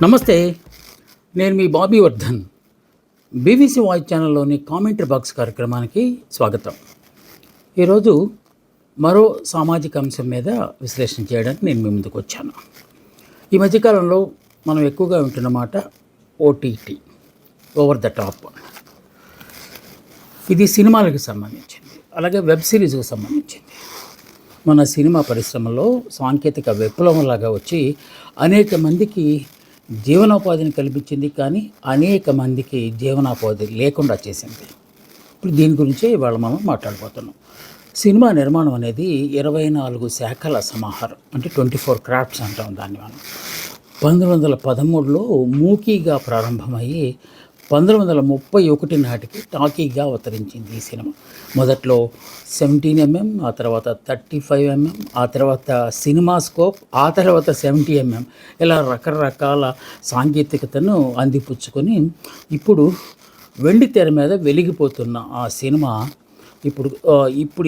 నమస్తే. నేను మీ బాబీ వర్ధన్. బీబీసీ వాయిస్ ఛానల్లోని కామెంటరీ బాక్స్ కార్యక్రమానికి స్వాగతం. ఈరోజు మరో సామాజిక అంశం మీద విశ్లేషణ చేయడానికి నేను మీ ముందుకు వచ్చాను. ఈ మధ్యకాలంలో మనం ఎక్కువగా వింటున్న మాట ఓటీటీ, ఓవర్ ద టాప్. ఇది సినిమాలకు సంబంధించింది, అలాగే వెబ్ సిరీస్కి సంబంధించింది. మన సినిమా పరిశ్రమలో సాంకేతిక విప్లవంలాగా వచ్చి అనేక మందికి జీవనోపాధిని కల్పించింది, కానీ అనేక మందికి జీవనోపాధి లేకుండా చేసింది. ఇప్పుడు దీని గురించే ఇవాళ మనం మాట్లాడబోతున్నాం. సినిమా నిర్మాణం అనేది 24 శాఖల సమాహారం, అంటే 24 క్రాఫ్ట్స్ అంటాం దాన్ని మనం. 1913లో మూకీగా ప్రారంభమయ్యి 1931 నాటికి టాకీగా అవతరించింది ఈ సినిమా. మొదట్లో 17mm, ఆ తర్వాత 35mm, ఆ తర్వాత సినిమా స్కోప్, ఆ తర్వాత 70mm, ఇలా రకరకాల సాంకేతికతను అందిపుచ్చుకొని ఇప్పుడు వెండి తెర మీద వెలిగిపోతున్న ఆ సినిమా ఇప్పుడు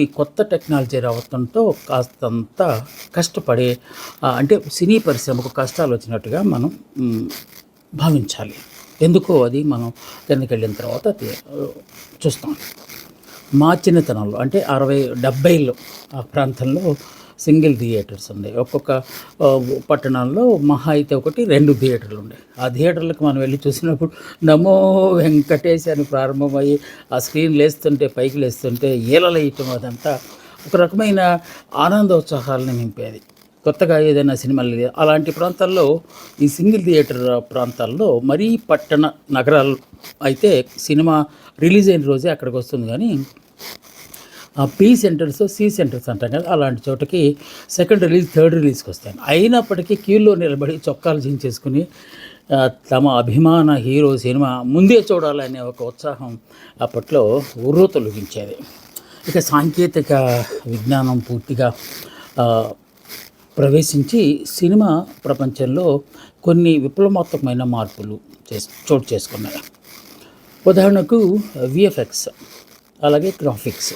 ఈ కొత్త టెక్నాలజీ రావడంతో కాస్తంత కష్టపడే, అంటే సినీ పరిశ్రమకు కష్టాలు వచ్చినట్టుగా మనం భావించాలి. ఎందుకో అది మనం కిందకి వెళ్ళిన తర్వాత చూస్తాం. మా చిన్నతనంలో అంటే 60-70లో ఆ ప్రాంతంలో సింగిల్ థియేటర్స్ ఉన్నాయి. ఒక్కొక్క పట్టణంలో మహా అయితే 1-2 థియేటర్లు ఉన్నాయి. ఆ థియేటర్లకు మనం వెళ్ళి చూసినప్పుడు నమో వెంకటేశ్ అని ప్రారంభమయ్యి ఆ స్క్రీన్ లేస్తుంటే, పైకి లేస్తుంటే ఈలలేయటం, అదంతా ఒక రకమైన ఆనందోత్సాహాలను నింపేది. కొత్తగా ఏదైనా సినిమాలు అలాంటి ప్రాంతాల్లో, ఈ సింగిల్ థియేటర్ ప్రాంతాల్లో, మరీ పట్టణ నగరాలు అయితే సినిమా రిలీజ్ అయిన రోజే అక్కడికి వస్తుంది. కానీ పీ సెంటర్స్, సి సెంటర్స్ అంటాం కదా, అలాంటి చోటకి సెకండ్ రిలీజ్, థర్డ్ రిలీజ్కి వస్తాయి. అయినప్పటికీ క్యూలో నిలబడి చొక్కాలు చించేసుకుని తమ అభిమాన హీరో సినిమా ముందే చూడాలనే ఒక ఉత్సాహం అప్పట్లో ఉర్రూతలూగించేది. ఇక సాంకేతిక విజ్ఞానం పూర్తిగా ప్రవేశించి సినిమా ప్రపంచంలో కొన్ని విప్లవాత్మకమైన మార్పులు చోటు చేసుకున్నాయి. ఉదాహరణకు విఎఫ్ఎక్స్, అలాగే గ్రాఫిక్స్.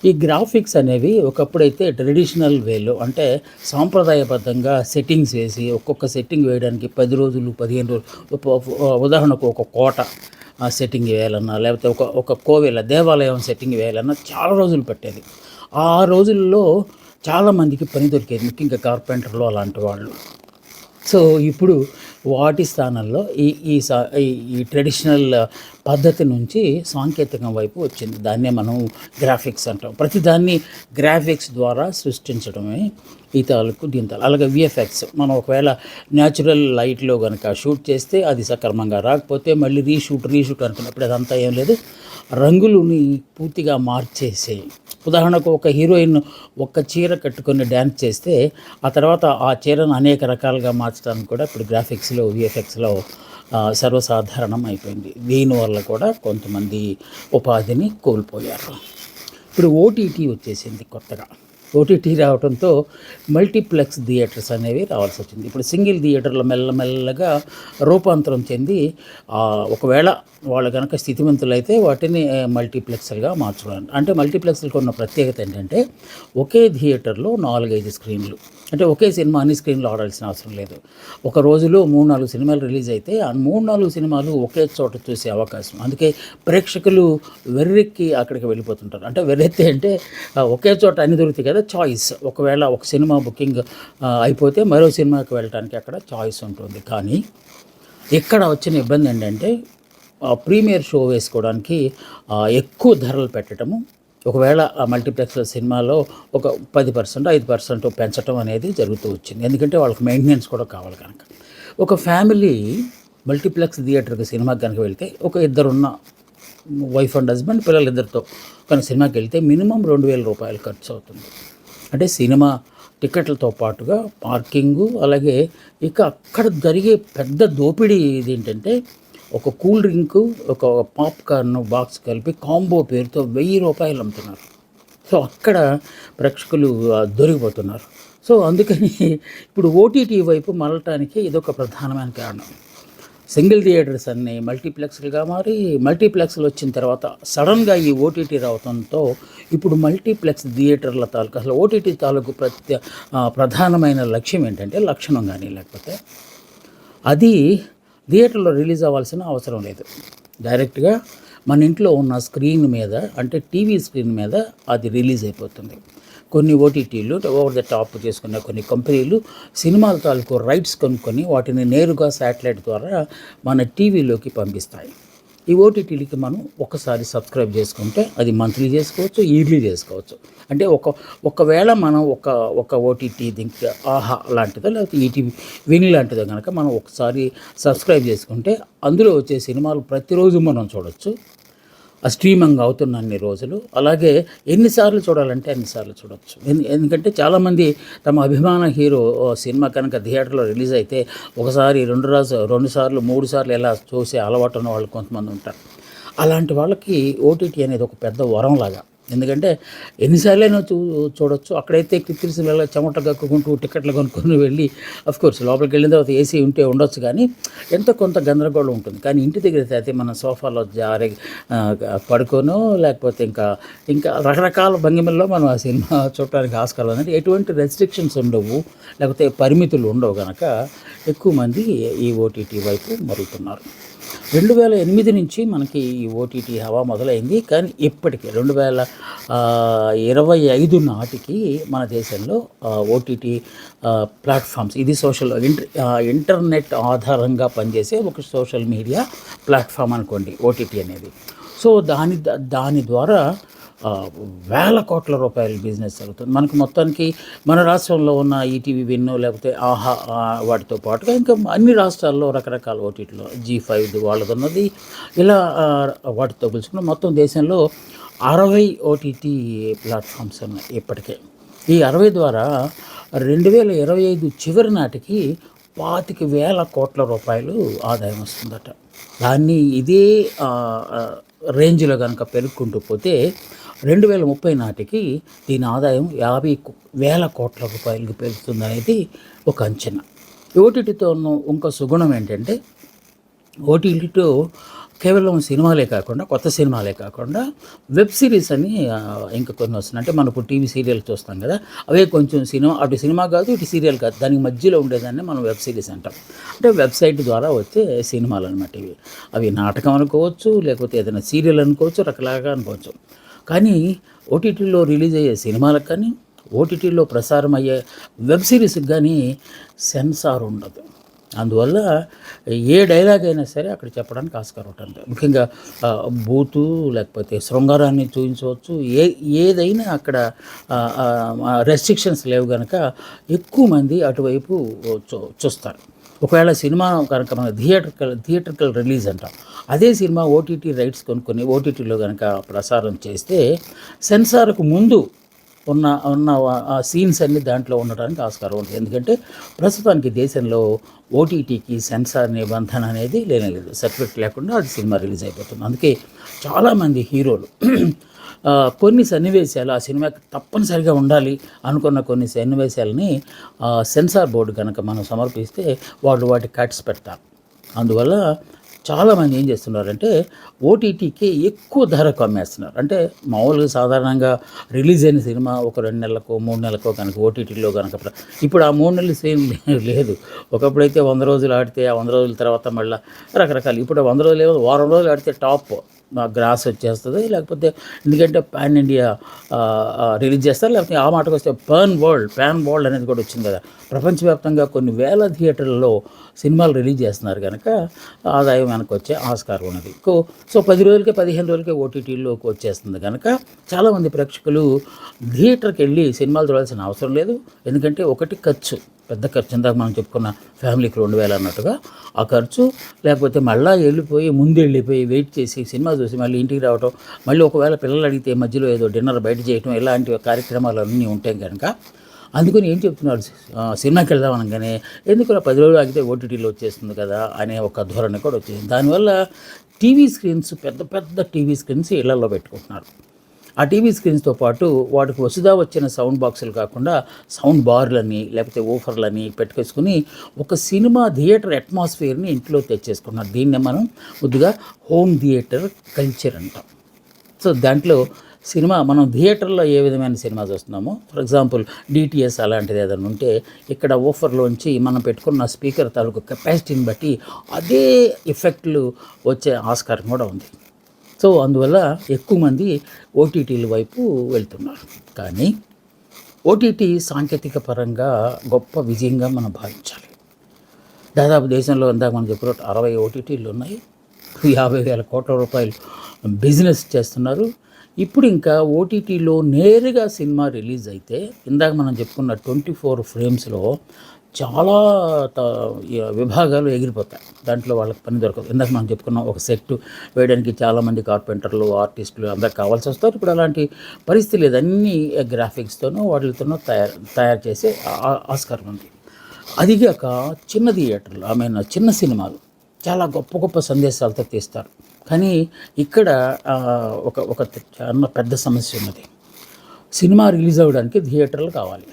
ఈ గ్రాఫిక్స్ అనేవి ఒకప్పుడైతే ట్రెడిషనల్ వేలో, అంటే సాంప్రదాయబద్ధంగా సెట్టింగ్స్ వేసి, ఒక్కొక్క సెట్టింగ్ వేయడానికి 10 రోజులు 15 రోజులు, ఉదాహరణకు ఒక కోట సెట్టింగ్ వేయాలన్నా, లేకపోతే ఒక కోవెల దేవాలయం సెట్టింగ్ వేయాలన్నా చాలా రోజులు పట్టేది. ఆ రోజుల్లో చాలామందికి పని దొరికేది, ముఖ్యంగా కార్పెంటర్లు అలాంటి వాళ్ళు. సో ఇప్పుడు వాటి స్థానంలో ఈ ట్రెడిషనల్ పద్ధతి నుంచి సాంకేతికం వైపు వచ్చింది. దాన్నే మనం గ్రాఫిక్స్ అంటాం. ప్రతిదాన్ని గ్రాఫిక్స్ ద్వారా సృష్టించడమే ఈ తాలూకు దీంతో. అలాగే విఎఫ్ఎక్స్, మనం ఒకవేళ న్యాచురల్ లైట్లో కనుక షూట్ చేస్తే అది సక్రమంగా రాకపోతే మళ్ళీ రీషూట్ అనుకున్నప్పుడు అదంతా ఏం లేదు, రంగులని పూర్తిగా మార్చేసి, ఉదాహరణకు ఒక హీరోయిన్ ఒక్క చీర కట్టుకొని డ్యాన్స్ చేస్తే ఆ తర్వాత ఆ చీరను అనేక రకాలుగా మార్చడానికి కూడా ఇప్పుడు గ్రాఫిక్స్లో, విఎఫ్ఎక్స్లో సర్వసాధారణం అయిపోయింది. దీనివల్ల కూడా కొంతమంది ఉపాధిని కోల్పోయారు. ఇప్పుడు ఓటీటీ వచ్చేసింది కొత్తగా. ఓటీటీ రావడంతో మల్టీప్లెక్స్ థియేటర్స్ అనేవి రావాల్సి వచ్చింది. ఇప్పుడు సింగిల్ థియేటర్లో మెల్లమెల్లగా రూపాంతరం చెంది, ఒకవేళ వాళ్ళు కనుక స్థితివంతులైతే వాటిని మల్టీప్లెక్స్లుగా మార్చడం. అంటే మల్టీప్లెక్స్లకు ఉన్న ప్రత్యేకత ఏంటంటే ఒకే థియేటర్లో 4-5 స్క్రీన్లు, అంటే ఒకే సినిమా అన్ని స్క్రీన్లు ఆడాల్సిన అవసరం లేదు. ఒక రోజులో 3-4 సినిమాలు రిలీజ్ అయితే ఆ 3-4 సినిమాలు ఒకే చోట చూసే అవకాశం. అందుకే ప్రేక్షకులు వెర్రెక్కి అక్కడికి వెళ్ళిపోతుంటారు. అంటే వెర్రెత్తే అంటే ఒకే చోట అన్ని దొరుకుతాయి కదా, చాయిస్. ఒకవేళ ఒక సినిమా బుకింగ్ అయిపోతే మరో సినిమాకి వెళ్ళడానికి అక్కడ చాయిస్ ఉంటుంది. కానీ ఇక్కడ వచ్చిన ఇబ్బంది ఏంటంటే ప్రీమియర్ షో వేసుకోవడానికి ఎక్కువ ధరలు పెట్టడము, ఒకవేళ ఆ మల్టీప్లెక్స్ సినిమాలో ఒక 10%, 5% పెంచడం అనేది జరుగుతూ వచ్చింది. ఎందుకంటే వాళ్ళకి మెయింటెనెన్స్ కూడా కావాలి కనుక. ఒక ఫ్యామిలీ మల్టీప్లెక్స్ థియేటర్కి సినిమాకి కనుక వెళ్తే, ఒక ఇద్దరున్న వైఫ్ అండ్ హస్బెండ్ పిల్లలిద్దరితో కానీ సినిమాకి వెళ్తే మినిమం 2,000 రూపాయలు ఖర్చు అవుతుంది. అంటే సినిమా టికెట్లతో పాటుగా పార్కింగు, అలాగే ఇక అక్కడ జరిగే పెద్ద దోపిడీ ఇది ఏంటంటే, ఒక కూల్ డ్రింకు, ఒక పాప్కార్న్ బాక్స్ కలిపి కాంబో పేరుతో 1,000 రూపాయలు అమ్ముతున్నారు. సో అక్కడ ప్రేక్షకులు దొరికిపోతున్నారు. సో అందుకని ఇప్పుడు ఓటీటీ వైపు మళ్ళటానికి ఇదొక ప్రధానమైన కారణం. సింగిల్ థియేటర్స్ అన్నీ మల్టీప్లెక్స్లుగా మారి, మల్టీప్లెక్స్లు వచ్చిన తర్వాత సడన్గా ఈ ఓటీటీ రావడంతో ఇప్పుడు మల్టీప్లెక్స్ థియేటర్ల తాలూకు, అసలు ఓటీటీ తాలూకు ప్రధానమైన లక్ష్యం ఏంటంటే, లక్షణం కానీ లేకపోతే అది థియేటర్లో రిలీజ్ అవ్వాల్సిన అవసరం లేదు. డైరెక్ట్గా మన ఇంట్లో ఉన్న స్క్రీన్ మీద, అంటే టీవీ స్క్రీన్ మీద అది రిలీజ్ అయిపోతుంది. కొన్ని ఓటీటీలు ఓవర్ ద టాప్ చేసుకున్న కొన్ని కంపెనీలు సినిమాల తాలూకు రైట్స్ కొనుక్కొని వాటిని నేరుగా శాటిలైట్ ద్వారా మన టీవీలోకి పంపిస్తాయి. ఈ ఓటీటీలకి మనం ఒకసారి సబ్స్క్రైబ్ చేసుకుంటే అది మంత్లీ చేసుకోవచ్చు, ఇయర్లీ చేసుకోవచ్చు. అంటే ఒకవేళ మనం ఒక ఓటీటీ దీనికి ఆహా లాంటిదో లేకపోతే ఈటీవీ విన్ లాంటిదో కనుక మనం ఒకసారి సబ్స్క్రైబ్ చేసుకుంటే అందులో వచ్చే సినిమాలు ప్రతిరోజు మనం చూడవచ్చు. ఆ స్ట్రీమింగ్ అవుతున్న అన్ని రోజులు, అలాగే ఎన్నిసార్లు చూడాలంటే అన్నిసార్లు చూడవచ్చు. ఎందుకంటే చాలామంది తమ అభిమాన హీరో సినిమా కనుక థియేటర్లో రిలీజ్ అయితే ఒకసారి 2 సార్లు 3 సార్లు ఎలా చూసే అలవాటు ఉన్న వాళ్ళు కొంతమంది ఉంటారు. అలాంటి వాళ్ళకి ఓటీటీ అనేది ఒక పెద్ద వరంలాగా. ఎందుకంటే ఎన్నిసార్లైనా చూడొచ్చు. అక్కడైతే కిక్కిరిసి వెళ్ళ చెమట కక్కుకుంటూ టికెట్లు కొనుక్కొని వెళ్ళి, అఫ్కోర్స్ లోపలికి వెళ్ళిన తర్వాత ఏసీ ఉంటే ఉండొచ్చు, కానీ ఎంతో కొంత గందరగోళం ఉంటుంది. కానీ ఇంటి దగ్గర అయితే మన సోఫాలో జారి పడుకోనో లేకపోతే ఇంకా రకరకాల భంగిమల్లో మనం ఆ సినిమా చూడటానికి ఆస్కారం ఉంది. ఎటువంటి రెస్ట్రిక్షన్స్ ఉండవు, లేకపోతే పరిమితులు ఉండవు కనుక ఎక్కువ మంది ఈ ఓటీటీ వైపు మరుగుతున్నారు. 2008 నుంచి మనకి ఈ ఓటీటీ హవా మొదలైంది. కానీ ఇప్పటికీ 2025 నాటికి మన దేశంలో ఓటీటీ ప్లాట్ఫామ్స్, ఇది ఇంటర్నెట్ ఆధారంగా పనిచేసే ఒక సోషల్ మీడియా ప్లాట్ఫామ్ అనుకోండి ఓటీటీ అనేది. సో దాని ద్వారా వేల కోట్ల రూపాయల బిజినెస్ జరుగుతుంది. మనకు మొత్తానికి మన రాష్ట్రంలో ఉన్న ఈటీవీ విన్ లేకపోతే ఆహా వాటితో పాటుగా ఇంకా అన్ని రాష్ట్రాల్లో రకరకాల ఓటీటీలో G5 వాళ్ళది ఉన్నది, ఇలా వాటితో పిలుచుకున్న మొత్తం దేశంలో 60 ఓటీటీ ప్లాట్ఫామ్స్ ఉన్నాయి ఇప్పటికే. ఈ 60 ద్వారా 2025 చివరి నాటికి 25,000 కోట్ల రూపాయలు ఆదాయం వస్తుందట. దాన్ని ఇదే రేంజ్లో కనుక పెరుగుకుంటూ పోతే 2030 నాటికి దీని ఆదాయం 50,000 కోట్ల రూపాయలకు పెరుగుతుందనేది ఒక అంచనా. ఓటీటీతో ఉన్న ఇంకో సుగుణం ఏంటంటే, ఓటీటీతో కేవలం సినిమాలే కాకుండా, కొత్త సినిమాలే కాకుండా వెబ్ సిరీస్ అని ఇంకా కొన్ని వస్తున్నాయి. అంటే మనం ఇప్పుడు టీవీ సీరియల్ చూస్తాం కదా, అవే కొంచెం అటు సినిమా కాదు ఇటు సీరియల్ కాదు, దానికి మధ్యలో ఉండేదాన్ని మనం వెబ్ సిరీస్ అంటాం. అంటే వెబ్సైట్ ద్వారా వచ్చే సినిమాలు అనమాట ఇవి. అవి నాటకం అనుకోవచ్చు, లేకపోతే ఏదైనా సీరియల్ అనుకోవచ్చు, రకరకాలుగా అనుకోవచ్చు. కానీ ఓటీటీలో రిలీజ్ అయ్యే సినిమాలకు కానీ, ఓటీటీలో ప్రసారం అయ్యే వెబ్ సిరీస్కి కానీ సెన్సార్ ఉండదు. అందువల్ల ఏ డైలాగ్ అయినా సరే అక్కడ చెప్పడానికి ఆస్కారం ఉంటుంది. ముఖ్యంగా బూతు లేకపోతే శృంగారాన్ని చూపించవచ్చు, ఏదైనా అక్కడ రెస్ట్రిక్షన్స్ లేవు కనుక ఎక్కువ మంది అటువైపు చూస్తారు. ఒకవేళ సినిమా కనుక మన థియేటర్కల్ రిలీజ్ అంటాం, అదే సినిమా ఓటీటీ రైట్స్ కొనుక్కొని ఓటీటీలో కనుక ప్రసారం చేస్తే సెన్సార్కు ముందు ఉన్న సీన్స్ అన్నీ దాంట్లో ఉండడానికి ఆస్కారం ఉంటుంది. ఎందుకంటే ప్రస్తుతానికి దేశంలో ఓటీటీకి సెన్సార్ నిబంధన అనేది లేనేలేదు. సర్టిఫికెట్ లేకుండా అది సినిమా రిలీజ్ అయిపోతుంది. అందుకే చాలామంది హీరోలు కొన్ని సన్నివేశాలు ఆ సినిమాకి తప్పనిసరిగా ఉండాలి అనుకున్న కొన్ని సన్నివేశాలని సెన్సార్ బోర్డు కనుక మనం సమర్పిస్తే వాళ్ళు వాటి కట్స్ పెడతారు. అందువల్ల చాలామంది ఏం చేస్తున్నారంటే ఓటీటీకి ఎక్కువ ధరకు అమ్మేస్తున్నారు. అంటే మామూలుగా సాధారణంగా రిలీజ్ అయిన సినిమా ఒక 2 నెలలకో 3 నెలలకో కనుక ఓటీటీలో కనుక ఇప్పుడు ఆ 3 నెలలు సేమ్ లేదు. ఒకప్పుడైతే 100 రోజులు ఆడితే ఆ 100 రోజుల తర్వాత మళ్ళీ రకరకాలు, ఇప్పుడు 100 రోజులు ఏమో వారం రోజులు ఆడితే టాప్ గ్రాస్ వచ్చేస్తుంది. లేకపోతే ఎందుకంటే పాన్ ఇండియా రిలీజ్ చేస్తారు, లేకపోతే ఆ మాటకు వస్తే పాన్ వరల్డ్ అనేది కూడా వచ్చింది కదా. ప్రపంచవ్యాప్తంగా కొన్ని వేల థియేటర్లలో సినిమాలు రిలీజ్ చేస్తున్నారు కనుక ఆదాయం వెనక్కి వచ్చే ఆస్కారం ఉన్నది. సో 10 రోజులకే 15 రోజులకే ఓటీటీలోకి వచ్చేస్తుంది కనుక చాలామంది ప్రేక్షకులు థియేటర్కి వెళ్ళి సినిమాలు చూడాల్సిన అవసరం లేదు. ఎందుకంటే ఒకటి ఖర్చు, పెద్ద ఖర్చు, ఇందాక మనం చెప్పుకున్న ఫ్యామిలీకి 2,000 అన్నట్టుగా ఆ ఖర్చు, లేకపోతే మళ్ళీ ముందు వెళ్ళిపోయి వెయిట్ చేసి సినిమా చూసి మళ్ళీ ఇంటికి రావటం, మళ్ళీ ఒకవేళ పిల్లలు అడిగితే మధ్యలో ఏదో డిన్నర్ బయట చేయటం, ఇలాంటి కార్యక్రమాలు అన్నీ ఉంటాయి కనుక అందుకని ఏం చెప్తున్నారు, సినిమాకి వెళ్దాం అనగానే ఎందుకు 10 రోజులు ఆగితే ఓటీటీలో వచ్చేస్తుంది కదా అనే ఒక ధోరణి కూడా వచ్చేసింది. దానివల్ల టీవీ స్క్రీన్స్, పెద్ద పెద్ద టీవీ స్క్రీన్స్ ఇళ్లలో పెట్టుకుంటున్నారు. ఆ టీవీ స్క్రీన్స్తో పాటు వాటికి వసుదా వచ్చిన సౌండ్ బాక్సులు కాకుండా సౌండ్ బార్లని లేకపోతే ఊఫర్లని పెట్టుకేసుకుని ఒక సినిమా థియేటర్ అట్మాస్ఫియర్ని ఇంట్లో తెచ్చేసుకున్నారు. దీన్నే మనం ముద్దుగా హోమ్ థియేటర్ కల్చర్ అంటాం. సో దాంట్లో సినిమా మనం థియేటర్లో ఏ విధమైన సినిమా చూస్తున్నామో, ఫర్ ఎగ్జాంపుల్ డిటిఎస్ అలాంటిది ఏదైనా ఉంటే ఇక్కడ ఊఫర్లోంచి మనం పెట్టుకున్న స్పీకర్ తాలూకు కెపాసిటీని బట్టి అదే ఎఫెక్ట్లు వచ్చే ఆస్కారం కూడా ఉంది. సో అందువల్ల ఎక్కువ మంది ఓటీటీల వైపు వెళ్తున్నారు. కానీ ఓటీటీ సాంకేతిక పరంగా గొప్ప విజయంగా మనం భావించాలి. దాదాపు దేశంలో ఇందాక మనం చెప్పినట్టు 60 ఓటీటీలు ఉన్నాయి. 50,000 కోట్ల రూపాయలు బిజినెస్ చేస్తున్నారు. ఇప్పుడు ఇంకా ఓటీటీలో నేరుగా సినిమా రిలీజ్ అయితే ఇందాక మనం చెప్పుకున్న 24 ఫ్రేమ్స్లో చాలా విభాగాలు ఎగిరిపోతాయి. దాంట్లో వాళ్ళకి పని దొరకదు. ఇందాక మనం చెప్పుకున్నాం, ఒక సెట్ వేయడానికి చాలామంది కార్పెంటర్లు, ఆర్టిస్టులు అందరూ కావాల్సి వస్తారు. ఇప్పుడు అలాంటి పరిస్థితి లేదు. అన్ని గ్రాఫిక్స్తోనూ వాటితోనూ తయారు చేసే ఆస్కారం ఉంది. అదిగాక చిన్న థియేటర్లు, చిన్న సినిమాలు చాలా గొప్ప గొప్ప సందేశాలతో తీస్తారు. కానీ ఇక్కడ ఒక చాలా పెద్ద సమస్య ఉన్నది. సినిమా రిలీజ్ అవ్వడానికి థియేటర్లు కావాలి.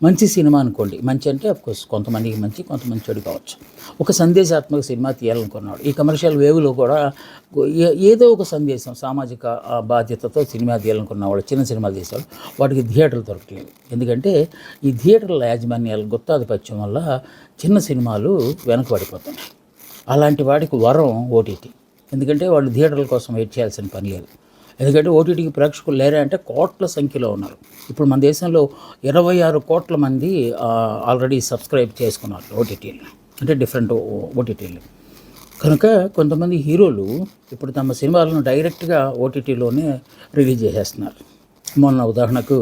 మంచి సినిమా అనుకోండి, మంచి అంటే అఫ్కోర్స్ కొంతమందికి మంచి, కొంతమంది చెడు కావచ్చు. ఒక సందేశాత్మక సినిమా తీయాలనుకున్నాడు. ఈ కమర్షియల్ వేవ్లో కూడా ఏదో ఒక సందేశం, సామాజిక బాధ్యతతో సినిమా తీయాలనుకున్న వాళ్ళు చిన్న సినిమాలు తీశారు. వాటికి థియేటర్లు దొరకలేదు. ఎందుకంటే ఈ థియేటర్ల యాజమాన్యాల గుత్తాధిపత్యం వల్ల చిన్న సినిమాలు వెనకబడిపోతున్నాయి. అలాంటి వాడికి వరం ఓటీటీ. ఎందుకంటే వాళ్ళు థియేటర్ల కోసం వెయిట్ చేయాల్సిన పని లేదు. ఎందుకంటే ఓటీటీకి ప్రేక్షకులు లేరా అంటే కోట్ల సంఖ్యలో ఉన్నారు. ఇప్పుడు మన దేశంలో 26 కోట్ల మంది ఆల్రెడీ సబ్స్క్రైబ్ చేసుకున్నారు ఓటీటీలు, అంటే డిఫరెంట్ ఓటీటీలు. కనుక కొంతమంది హీరోలు ఇప్పుడు తమ సినిమాలను డైరెక్ట్గా ఓటీటీలోనే రిలీజ్ చేసేస్తున్నారు. మొన్న ఉదాహరణకు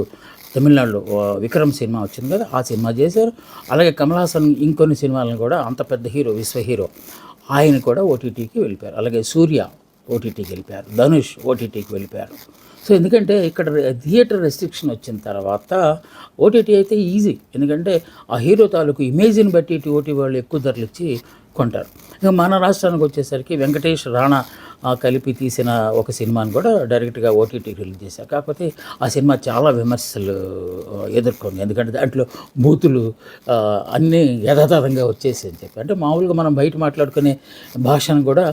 తమిళనాడులో విక్రమ్ సినిమా వచ్చింది కదా, ఆ సినిమా చేశారు. అలాగే కమల్ హాసన్ ఇంకొన్ని సినిమాలను కూడా, అంత పెద్ద హీరో, విశ్వ హీరో, ఆయన కూడా ఓటీటీకి వెళ్ళిపోయారు. అలాగే సూర్య ఓటీటీకి వెళ్ళిపోయారు, ధనుష్ ఓటీటీకి వెళ్ళిపోయారు. సో ఎందుకంటే ఇక్కడ థియేటర్ రెస్ట్రిక్షన్ వచ్చిన తర్వాత ఓటీటీ అయితే ఈజీ. ఎందుకంటే ఆ హీరో తాలూకు ఇమేజ్ని బట్టి ఓటీ వాళ్ళు ఎక్కువ ధరలు ఇచ్చి కొంటారు. ఇక మన రాష్ట్రానికి వచ్చేసరికి వెంకటేష్, రాణా కలిపి తీసిన ఒక సినిమాని కూడా డైరెక్ట్గా ఓటీటీకి రిలీజ్ చేశారు. కాకపోతే ఆ సినిమా చాలా విమర్శలు ఎదుర్కొంది. ఎందుకంటే దాంట్లో బూతులు అన్నీ యథాతథంగా వచ్చేసి అని చెప్పి, అంటే మామూలుగా మనం బయట మాట్లాడుకునే భాషను కూడా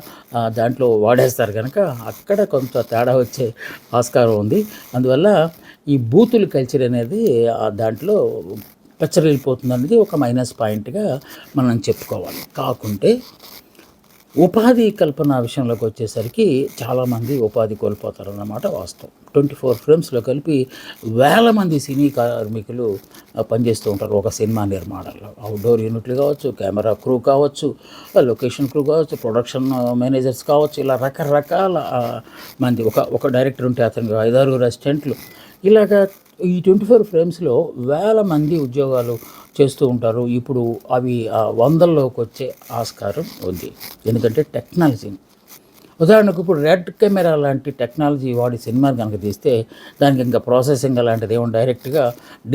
దాంట్లో వాడేస్తారు కనుక అక్కడ కొంత తేడా వచ్చే ఆస్కారం ఉంది. అందువల్ల ఈ బూతులు కల్చర్ అనేది దాంట్లో పెచ్చరిల్లిపోతుంది అనేది ఒక మైనస్ పాయింట్గా మనం చెప్పుకోవాలి. కాకుంటే ఉపాధి కల్పన విషయంలోకి వచ్చేసరికి చాలామంది ఉపాధి కోల్పోతారన్నమాట వాస్తవం. 24 ఫ్రేమ్స్లో కలిపి వేల మంది సినీ కార్మికులు పనిచేస్తూ ఉంటారు ఒక సినిమా నిర్మాణంలో. అవుట్డోర్ యూనిట్లు కావచ్చు, కెమెరా క్రూ కావచ్చు, లొకేషన్ క్రూ కావచ్చు, ప్రొడక్షన్ మేనేజర్స్ కావచ్చు, ఇలా రకరకాల మంది. ఒక డైరెక్టర్ ఉంటే అతనికి 5-6 అసిస్టెంట్లు, ఇలాగా ఈ 24 ఫ్రేమ్స్లో వేల మంది ఉద్యోగాలు చేస్తూ ఉంటారు. ఇప్పుడు అవి వందల్లోకి వచ్చే ఆస్కారం ఉంది. ఎందుకంటే టెక్నాలజీ, ఉదాహరణకు ఇప్పుడు రెడ్ కెమెరా లాంటి టెక్నాలజీ వాడి సినిమాని కనుక తీస్తే దానికి ఇంకా ప్రాసెసింగ్ అలాంటిది ఏమో డైరెక్ట్గా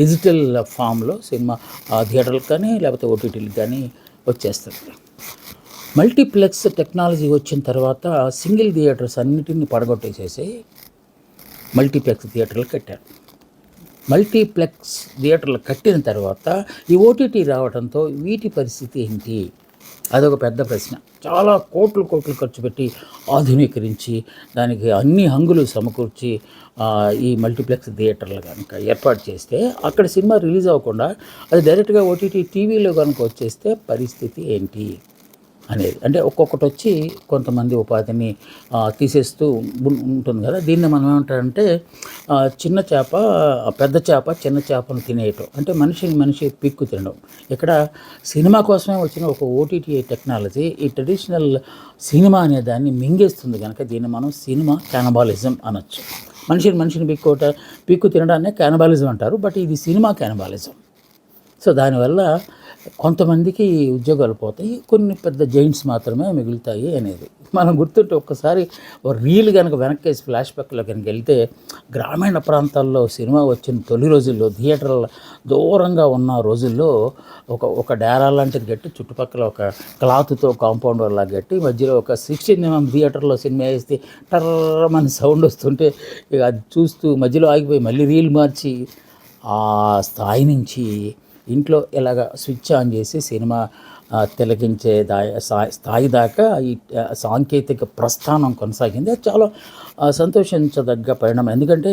డిజిటల్ ఫామ్లో సినిమా థియేటర్లకు కానీ లేకపోతే ఓటీటీలకు కానీ వచ్చేస్తుంది. మల్టీప్లెక్స్ టెక్నాలజీ వచ్చిన తర్వాత సింగిల్ థియేటర్స్ అన్నిటిని పడగొట్టేసేసి మల్టీప్లెక్స్ థియేటర్లు కట్టారు. మల్టీప్లెక్స్ థియేటర్లు కట్టిన తర్వాత ఈ ఓటీటీ రావడంతో వీటి పరిస్థితి ఏంటి? అదొక పెద్ద ప్రశ్న. చాలా కోట్లు ఖర్చు పెట్టి ఆధునీకరించి దానికి అన్ని హంగులు సమకూర్చి ఈ మల్టీప్లెక్స్ థియేటర్లు కనుక ఏర్పాటు చేస్తే అక్కడ సినిమా రిలీజ్ అవ్వకుండా అది డైరెక్ట్గా ఓటీటీ టీవీలో కనుక వచ్చేస్తే పరిస్థితి ఏంటి అనేది, అంటే ఒక్కొక్కటి వచ్చి కొంతమంది ఉపాధిని తీసేస్తూ ఉంటుంది కదా. దీన్ని మనం ఏమంటారంటే చిన్న చేప పెద్ద చేప చిన్న చేపను తినేయటం, అంటే మనిషి పిక్కు తినడం. ఇక్కడ సినిమా కోసమే వచ్చిన ఒక ఓటీటీ టెక్నాలజీ ఈ ట్రెడిషనల్ సినిమా అనే దాన్ని మింగేస్తుంది కనుక దీన్ని మనం సినిమా క్యానబాలిజం అనొచ్చు. మనిషిని పిక్కు తినడాన్నే క్యానబాలిజం అంటారు, బట్ ఇది సినిమా క్యానబాలిజం. సో దానివల్ల కొంతమందికి ఉద్యోగాలు పోతాయి, కొన్ని పెద్ద జైంట్స్ మాత్రమే మిగులుతాయి అనేది మనం గుర్తుంటే ఒక్కసారి రీల్ కనుక వెనక్కేసి ఫ్లాష్ బ్యాక్లో కనుక వెళ్తే గ్రామీణ ప్రాంతాల్లో సినిమా వచ్చిన తొలి రోజుల్లో థియేటర్ల దూరంగా ఉన్న రోజుల్లో ఒక డేరా లాంటిది కట్టి చుట్టుపక్కల ఒక క్లాత్తో కాంపౌండ్ వల్ల కట్టి మధ్యలో ఒక 16mm థియేటర్లో సినిమా వేస్తే టర్రమని సౌండ్ వస్తుంటే ఇక అది చూస్తూ మధ్యలో ఆగిపోయి మళ్ళీ రీల్ మార్చి ఆ స్థాయి నుంచి ఇంట్లో ఇలాగ స్విచ్ ఆన్ చేసి సినిమా తిలకించే స్థాయి దాకా ఈ సాంకేతిక ప్రస్థానం కొనసాగింది. అది చాలా సంతోషించదగ్గ పరిణామం. ఎందుకంటే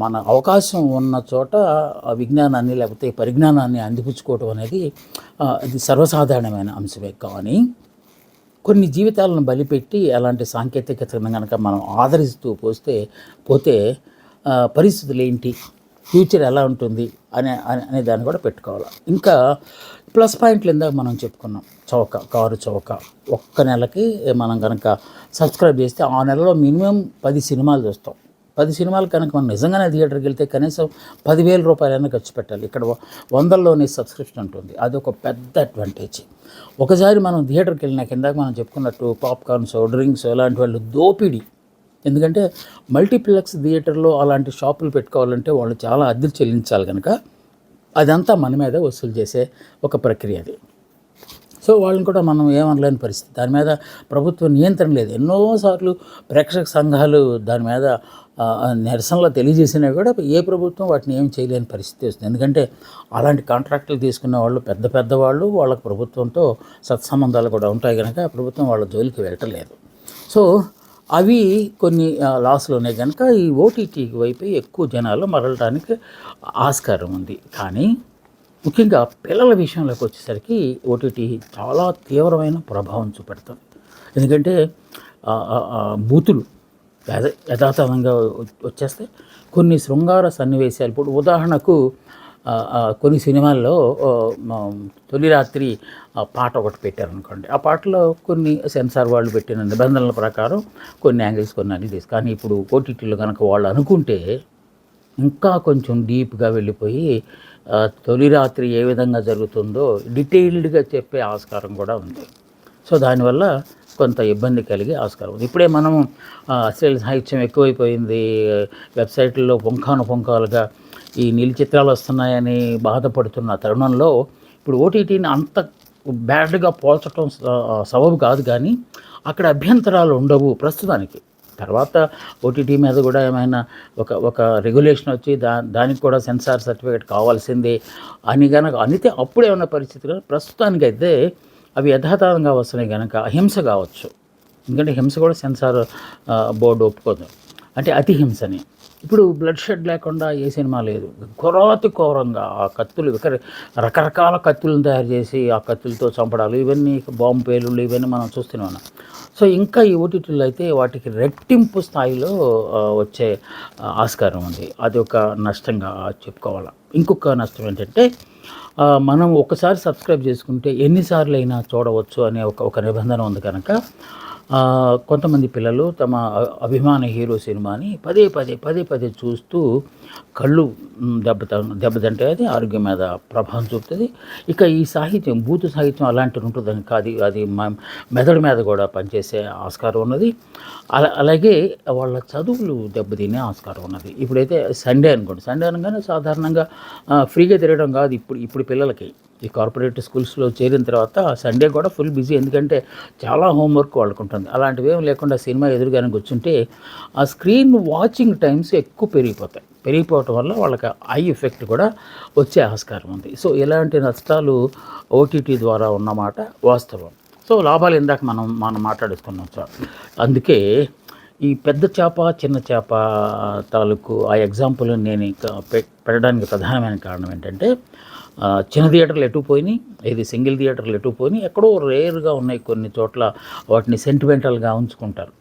మన అవకాశం ఉన్న చోట ఆ విజ్ఞానాన్ని లేకపోతే పరిజ్ఞానాన్ని అందిపుచ్చుకోవడం అనేది అది సర్వసాధారణమైన అంశమే. కానీ కొన్ని జీవితాలను బలిపెట్టి అలాంటి సాంకేతికతను కనుక మనం ఆదరిస్తూ పోతే పరిస్థితులు ఏంటి, ఫ్యూచర్ ఎలా ఉంటుంది అనే దాన్ని కూడా పెట్టుకోవాలి. ఇంకా ప్లస్ పాయింట్లు ఇందాక మనం చెప్పుకున్నాం. కారు చౌక ఒక్క నెలకి మనం కనుక సబ్స్క్రైబ్ చేస్తే ఆ నెలలో మినిమం 10 సినిమాలు చూస్తాం. 10 సినిమాలు కనుక మనం నిజంగానే థియేటర్కి వెళ్తే కనీసం 10,000 రూపాయలైనా ఖర్చు పెట్టాలి. ఇక్కడ 100లోనే సబ్స్క్రిప్షన్ ఉంటుంది. అది ఒక పెద్ద అడ్వాంటేజ్. ఒకసారి మనం థియేటర్కి వెళ్ళినాక ఇందాక మనం చెప్పుకున్నట్టు పాప్కార్న్స్, డ్రింక్స్ ఇలాంటి వాళ్ళు దోపిడీ. ఎందుకంటే మల్టీప్లెక్స్ థియేటర్లో అలాంటి షాపులు పెట్టుకోవాలంటే వాళ్ళు చాలా అద్దెలు చెల్లించాలి కనుక అదంతా మన మీద వసూలు చేసే ఒక ప్రక్రియ అది. సో వాళ్ళని కూడా మనం ఏమనలేని పరిస్థితి. దాని మీద ప్రభుత్వ నియంత్రణ లేదు. ఎన్నోసార్లు ప్రేక్షక సంఘాలు దాని మీద నిరసనలు తెలియజేసినా కూడా ఏ ప్రభుత్వం వాటిని ఏం చేయలేని పరిస్థితి వస్తుంది. ఎందుకంటే అలాంటి కాంట్రాక్టులు తీసుకునే వాళ్ళు పెద్దవాళ్ళు, వాళ్ళకి ప్రభుత్వంతో సత్సంబంధాలు కూడా ఉంటాయి కనుక ప్రభుత్వం వాళ్ళ జోలికి వెళ్ళటలేదు. సో అవి కొన్ని లాస్లు ఉన్నాయి కనుక ఈ ఓటీటీ వైపు ఎక్కువ జనాలు మరలడానికి ఆస్కారం ఉంది. కానీ ముఖ్యంగా పిల్లల విషయంలోకి వచ్చేసరికి ఓటీటీ చాలా తీవ్రమైన ప్రభావం చూపెడుతుంది. ఎందుకంటే బూతులు యథాతథంగా వచ్చేస్తే కొన్ని శృంగార సన్నివేశాలు, ఇప్పుడు ఉదాహరణకు కొన్ని సినిమాల్లో తొలి రాత్రి పాట ఒకటి పెట్టారనుకోండి. ఆ పాటలో కొన్ని సెన్సార్ వాళ్ళు పెట్టిన నిబంధనల ప్రకారం కొన్ని యాంగిల్స్ కొన్ని అన్ని తీసు. కానీ ఇప్పుడు ఓటీటీలో కనుక వాళ్ళు అనుకుంటే ఇంకా కొంచెం డీప్గా వెళ్ళిపోయి తొలి రాత్రి ఏ విధంగా జరుగుతుందో డీటెయిల్డ్గా చెప్పే ఆస్కారం కూడా ఉంది. సో దానివల్ల కొంత ఇబ్బంది కలిగే ఆస్కారం ఉంది. ఇప్పుడే మనం అశ్లీల సాహిత్యం ఎక్కువైపోయింది, వెబ్సైట్లలో పుంఖానుపుంఖాలుగా ఈ నీలి చిత్రాలు వస్తున్నాయని బాధపడుతున్న తరుణంలో ఇప్పుడు ఓటీటీని అంత బ్యాడ్గా పోల్చడం సబబు కాదు. కానీ అక్కడ అభ్యంతరాలు ఉండవు ప్రస్తుతానికి. తర్వాత ఓటీటీ మీద కూడా ఏమైనా ఒక రెగ్యులేషన్ వచ్చి దానికి కూడా సెన్సార్ సర్టిఫికేట్ కావాల్సిందే అని కనుక అనితే అప్పుడు ఏమైనా పరిస్థితులు. ప్రస్తుతానికైతే అవి యథాతథంగా వస్తున్నాయి కనుక హింస కావచ్చు. ఎందుకంటే హింస కూడా సెన్సార్ బోర్డు ఒప్పుకోదు, అంటే అతి హింసని. ఇప్పుడు బ్లడ్ షెడ్ లేకుండా ఏ సినిమా లేదు. ఘోరంగా ఆ కత్తులు రకరకాల కత్తులను తయారు చేసి ఆ కత్తులతో చంపడాలు, ఇవన్నీ బాంబు పేలుళ్ళు ఇవన్నీ మనం చూస్తూనే ఉన్నాం. సో ఇంకా ఈ ఓటీటీలో అయితే వాటికి రెట్టింపు స్థాయిలో వచ్చే ఆస్కారం ఉంది. అది ఒక నష్టంగా చెప్పుకోవాలి. ఇంకొక నష్టం ఏంటంటే మనం ఒకసారి సబ్స్క్రైబ్ చేసుకుంటే ఎన్నిసార్లు అయినా చూడవచ్చు అనే ఒక నిబంధన ఉంది కనుక కొంతమంది పిల్లలు తమ అభిమాన హీరో సినిమాని పదే చూస్తూ కళ్ళు దెబ్బతింటే అది ఆరోగ్యం మీద ప్రభావం చూపుతుంది. ఇక ఈ సాహిత్యం, బూతు సాహిత్యం అలాంటివి ఉంటుందని కాదు, అది మెదడు మీద కూడా పనిచేసే ఆస్కారం ఉన్నది. అలాగే వాళ్ళ చదువులు దెబ్బతినే ఆస్కారం ఉన్నది. ఇప్పుడైతే సండే అనుకోండి, సండే అనగానే సాధారణంగా ఫ్రీగా తిరగడం కాదు ఇప్పుడు పిల్లలకి. ఈ కార్పొరేట్ స్కూల్స్లో చేరిన తర్వాత సండే కూడా ఫుల్ బిజీ. ఎందుకంటే చాలా హోంవర్క్ వాళ్ళకు ఉంటుంది. అలాంటివి ఏం లేకుండా సినిమా ఎదురుగానే కూర్చుంటే ఆ స్క్రీన్ వాచింగ్ టైమ్స్ ఎక్కువ పెరిగిపోవటం వల్ల వాళ్ళకి ఐ ఎఫెక్ట్ కూడా వచ్చే ఆస్కారం ఉంది. సో ఇలాంటి నష్టాలు ఓటీటీ ద్వారా ఉన్నమాట వాస్తవం. సో లాభాలు ఇందాక మనం మాట్లాడుకున్నాం సార్. అందుకే ఈ పెద్ద చేప చిన్న చేప తాలూకు ఆ ఎగ్జాంపుల్ నేను పెట్టడానికి ప్రధానమైన కారణం ఏంటంటే చిన్న థియేటర్లు ఎటు పోయినాయి, ఇది సింగిల్ థియేటర్లు ఎటు పోయినాయి, ఎక్కడో రేర్గా ఉన్నాయి. కొన్ని చోట్ల వాటిని సెంటిమెంటల్గా ఉంచుకుంటారు.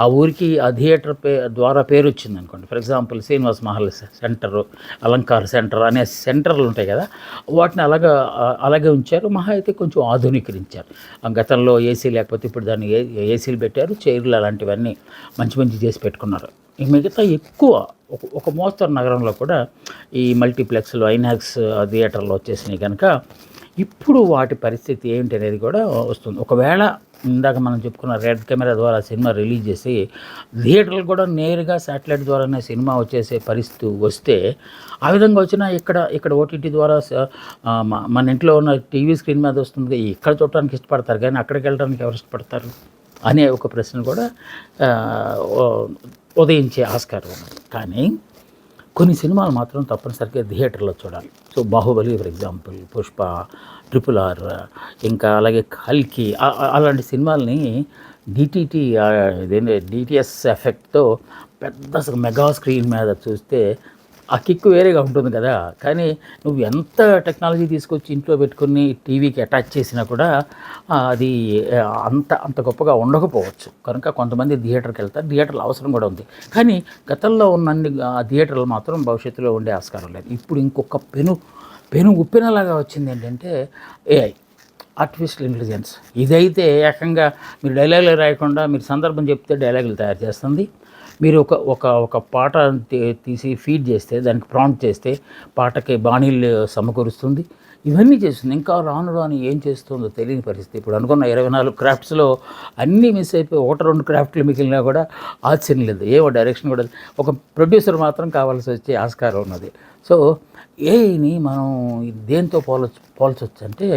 ఆ ఊరికి ఆ థియేటర్ ద్వారా పేరు వచ్చింది అనుకోండి. For example Srinivas Mahal centre, Alankar centre అనే సెంటర్లు ఉంటాయి కదా, వాటిని అలాగే ఉంచారు. మహా అయితే కొంచెం ఆధునీకరించారు. గతంలో ఏసీ లేకపోతే ఇప్పుడు దాన్ని ఏసీలు పెట్టారు, చైర్లు అలాంటివన్నీ మంచి చేసి పెట్టుకున్నారు. మిగతా ఎక్కువ ఒక మోస్తరు నగరంలో కూడా ఈ మల్టీప్లెక్స్లు, ఐనాక్స్ థియేటర్లు వచ్చేసినాయి కనుక ఇప్పుడు వాటి పరిస్థితి ఏంటి అనేది కూడా వస్తుంది. ఒకవేళ ఇందాక మనం చెప్పుకున్న రెడ్ కెమెరా ద్వారా సినిమా రిలీజ్ చేసి థియేటర్లు కూడా నేరుగా శాటిలైట్ ద్వారానే సినిమా వచ్చేసే పరిస్థితి వస్తే, ఆ విధంగా వచ్చినా ఇక్కడ ఓటీటీ ద్వారా మన ఇంట్లో ఉన్న టీవీ స్క్రీన్ మీద వస్తుంది. ఇక్కడ చూడటానికి ఇష్టపడతారు కానీ అక్కడికి వెళ్ళడానికి ఎవరు ఇష్టపడతారు అనే ఒక ప్రశ్న కూడా ఉదయించే ఆస్కారం ఉన్నది. కానీ కొన్ని సినిమాలు మాత్రం తప్పనిసరిగా థియేటర్లో చూడాలి. So 'Baahubali' for example, 'Pushpa', 'triple R', ఇంకా అలాగే 'కల్కి' అలాంటి సినిమాల్ని డీటీటీ ఇదేంటి డీటీఎస్ ఎఫెక్ట్‌తో పెద్ద అసలు మెగా స్క్రీన్ మీద చూస్తే ఆ కిక్ వేరేగా ఉంటుంది కదా! కానీ నువ్వు ఎంత టెక్నాలజీ తీసుకొచ్చి ఇంట్లో పెట్టుకొని టీవీకి అటాచ్ చేసినా కూడా అది అంత గొప్పగా ఉండకపోవచ్చు. కనుక కొంతమంది థియేటర్‌కెళ్తారు. థియేటర్ల అవసరం కూడా ఉంది. కానీ గతంలో ఉన్నన్ని థియేటర్లు మాత్రం భవిష్యత్తులో ఉండే ఆస్కారం లేదు. ఇప్పుడు ఇంకొక పెను ఉప్పెనలాగా వచ్చిందేంటంటే ఏఐ, ఆర్టిఫిషియల్ ఇంటెలిజెన్స్. ఇదైతే ఏకంగా మీరు డైలాగులు రాయకుండా మీరు సందర్భం చెప్తే డైలాగులు తయారు చేస్తుంది. మీరు ఒక పాట తీసి ఫీడ్ చేస్తే, దానికి ప్రాంప్ట్ చేస్తే పాటకి బాణీలు సమకూరుస్తుంది. ఇవన్నీ చేస్తుంది. ఇంకా రాను రాను ఏం చేస్తుందో తెలియని పరిస్థితి. ఇప్పుడు అనుకున్న 24 క్రాఫ్ట్స్‌లో అన్నీ మిస్ అయిపోయి 1, 2 క్రాఫ్ట్లు మిగిలినా కూడా ఆశ్చర్యం లేదు. ఏవో డైరెక్షన్ కూడా ఒక ప్రొడ్యూసర్ మాత్రం కావాల్సి వచ్చే ఆస్కారం ఉన్నది. సో ఏఐని మనం దేంతో పోల్చొచ్చు అంటే,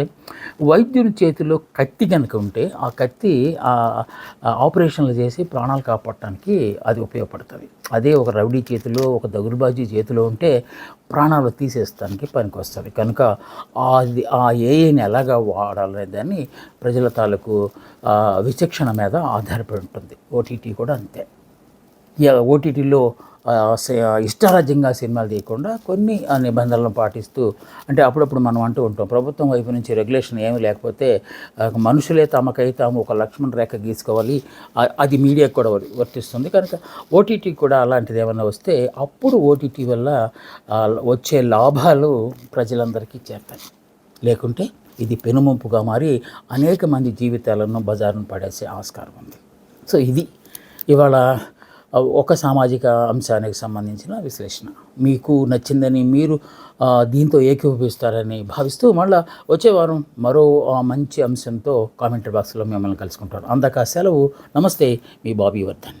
వైద్యుని చేతిలో కత్తి కనుక ఉంటే ఆ కత్తి ఆపరేషన్లు చేసి ప్రాణాలు కాపాడటానికి అది ఉపయోగపడుతుంది. అదే ఒక రౌడీ చేతిలో, ఒక దగులుబాజీ చేతిలో ఉంటే ప్రాణాలు తీసేస్తానికి పనికొస్తుంది. కనుక ఆ ఏఐని ఎలాగా వాడాలనే దాన్ని ప్రజల తాలూకు విచక్షణ మీద ఆధారపడి ఉంటుంది. ఓటీటీ కూడా అంతే. ఓటీటీలో ఇష్టారాజ్యంగా సినిమాలు తీయకుండా కొన్ని నిబంధనలను పాటిస్తూ, అంటే అప్పుడప్పుడు మనం అంటూ ఉంటాం, ప్రభుత్వం వైపు నుంచి రెగ్యులేషన్ ఏమీ లేకపోతే మనుషులే తమకై తాము ఒక లక్ష్మణ రేఖ గీసుకోవాలి. అది మీడియాకు కూడా వర్తిస్తుంది. కనుక ఓటీటీ కూడా అలాంటిది ఏమైనా వస్తే అప్పుడు ఓటీటీ వల్ల వచ్చే లాభాలు ప్రజలందరికీ చేరుతాయి. లేకుంటే ఇది పెనుముంపుగా మారి అనేక మంది జీవితాలను బజారును పడేసే ఆస్కారం ఉంది. సో ఇది ఇవాళ ఒక సామాజిక అంశానికి సంబంధించిన విశ్లేషణ. మీకు నచ్చిందని, మీరు దీంతో ఏకీభవిస్తారని భావిస్తూ మళ్ళీ వచ్చే వారం మరో మంచి అంశంతో కామెంటరీ బాక్స్లో మిమ్మల్ని కలుసుకుంటాను. అందాక సెలవు. నమస్తే, మీ బాబీ వర్ధన్.